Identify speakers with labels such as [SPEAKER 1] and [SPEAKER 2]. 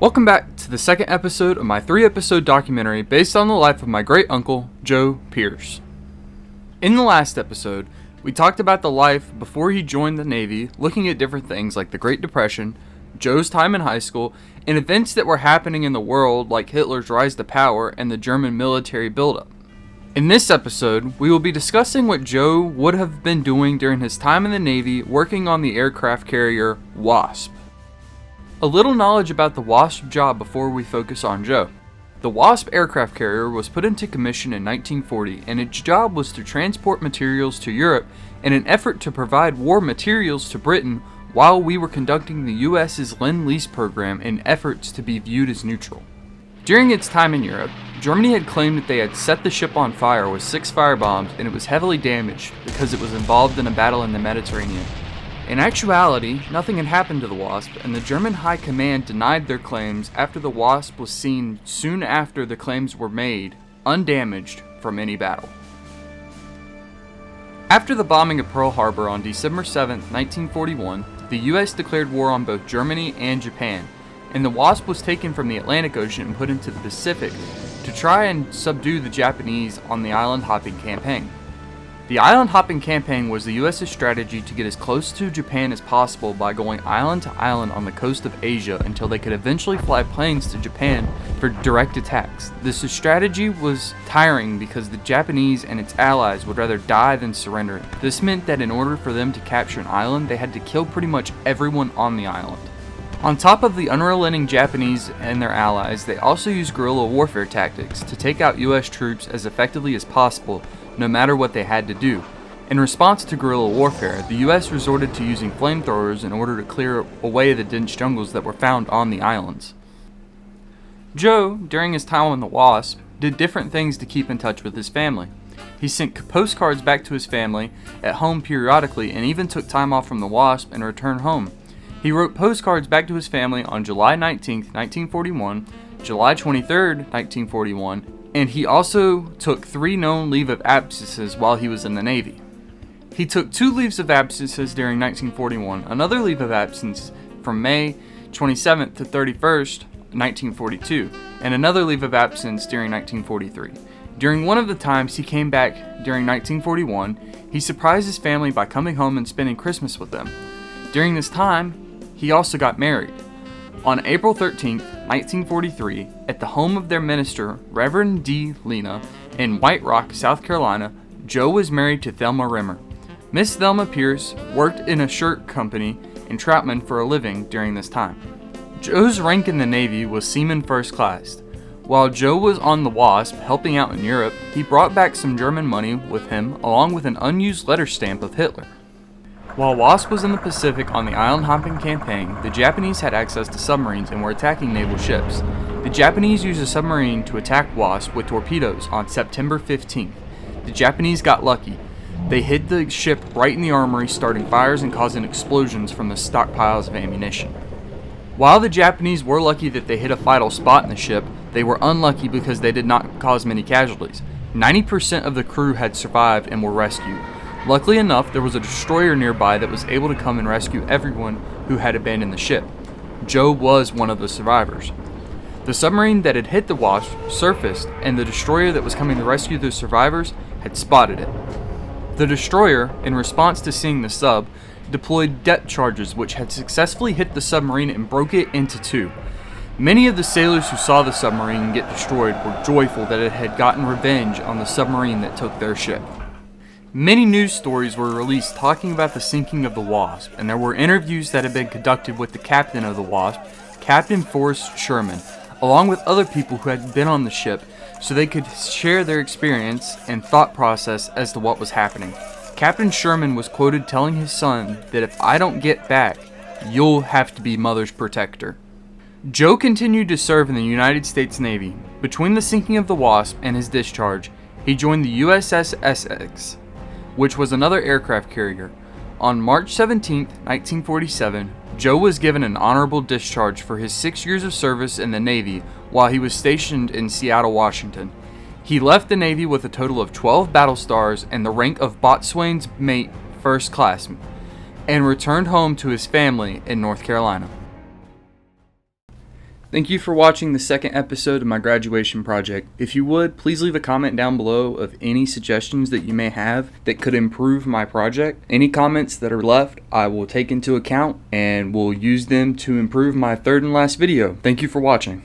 [SPEAKER 1] Welcome back to the second episode of my 3-episode documentary based on the life of my great-uncle, Joe Pierce. In the last episode, we talked about the life before he joined the Navy, looking at different things like the Great Depression, Joe's time in high school, and events that were happening in the world like Hitler's rise to power and the German military buildup. In this episode, we will be discussing what Joe would have been doing during his time in the Navy working on the aircraft carrier Wasp. A little knowledge about the Wasp job before we focus on Joe. The Wasp aircraft carrier was put into commission in 1940, and its job was to transport materials to Europe in an effort to provide war materials to Britain while we were conducting the US's Lend-Lease program in efforts to be viewed as neutral. During its time in Europe, Germany had claimed that they had set the ship on fire with 6 firebombs and it was heavily damaged because it was involved in a battle in the Mediterranean. In actuality, nothing had happened to the Wasp, and the German High Command denied their claims after the Wasp was seen soon after the claims were made, undamaged from any battle. After the bombing of Pearl Harbor on December 7, 1941, the US declared war on both Germany and Japan, and the Wasp was taken from the Atlantic Ocean and put into the Pacific to try and subdue the Japanese on the island hopping campaign. The island hopping campaign was the US's strategy to get as close to Japan as possible by going island to island on the coast of Asia until they could eventually fly planes to Japan for direct attacks. This strategy was tiring because the Japanese and its allies would rather die than surrender. This meant that in order for them to capture an island, they had to kill pretty much everyone on the island. On top of the unrelenting Japanese and their allies, they also used guerrilla warfare tactics to take out US troops as effectively as possible, no matter what they had to do. In response to guerrilla warfare, the US resorted to using flamethrowers in order to clear away the dense jungles that were found on the islands. Joe, during his time on the Wasp, did different things to keep in touch with his family. He sent postcards back to his family at home periodically and even took time off from the Wasp and returned home. He wrote postcards back to his family on July 19, 1941, July 23, 1941, and he also took 3 known leave of absences while he was in the Navy. He took 2 leaves of absences during 1941, another leave of absence from May 27th to 31st, 1942, and another leave of absence during 1943. During one of the times he came back during 1941, he surprised his family by coming home and spending Christmas with them. During this time, he also got married. On April 13, 1943, at the home of their minister, Reverend D. Lena, in White Rock, South Carolina, Joe was married to Thelma Rimmer. Miss Thelma Pierce worked in a shirt company in Troutman for a living during this time. Joe's rank in the Navy was Seaman First Class. While Joe was on the Wasp helping out in Europe, he brought back some German money with him along with an unused letter stamp of Hitler. While Wasp was in the Pacific on the island hopping campaign, the Japanese had access to submarines and were attacking naval ships. The Japanese used a submarine to attack Wasp with torpedoes on September 15th. The Japanese got lucky. They hit the ship right in the armory, starting fires and causing explosions from the stockpiles of ammunition. While the Japanese were lucky that they hit a vital spot in the ship, they were unlucky because they did not cause many casualties. 90% of the crew had survived and were rescued. Luckily enough, there was a destroyer nearby that was able to come and rescue everyone who had abandoned the ship. Joe was one of the survivors. The submarine that had hit the Wasp surfaced, and the destroyer that was coming to rescue the survivors had spotted it. The destroyer, in response to seeing the sub, deployed depth charges which had successfully hit the submarine and broke it into 2. Many of the sailors who saw the submarine get destroyed were joyful that it had gotten revenge on the submarine that took their ship. Many news stories were released talking about the sinking of the Wasp, and there were interviews that had been conducted with the captain of the Wasp, Captain Forrest Sherman, along with other people who had been on the ship, so they could share their experience and thought process as to what was happening. Captain Sherman was quoted telling his son that if I don't get back, you'll have to be Mother's protector. Joe continued to serve in the United States Navy. Between the sinking of the Wasp and his discharge, he joined the USS Essex, which was another aircraft carrier. On March 17, 1947, Joe was given an honorable discharge for his 6 years of service in the Navy while he was stationed in Seattle, Washington. He left the Navy with a total of 12 battle stars and the rank of boatswain's mate first class, and returned home to his family in North Carolina. Thank you for watching the second episode of my graduation project. If you would, please leave a comment down below of any suggestions that you may have that could improve my project. Any comments that are left, I will take into account and will use them to improve my third and last video. Thank you for watching.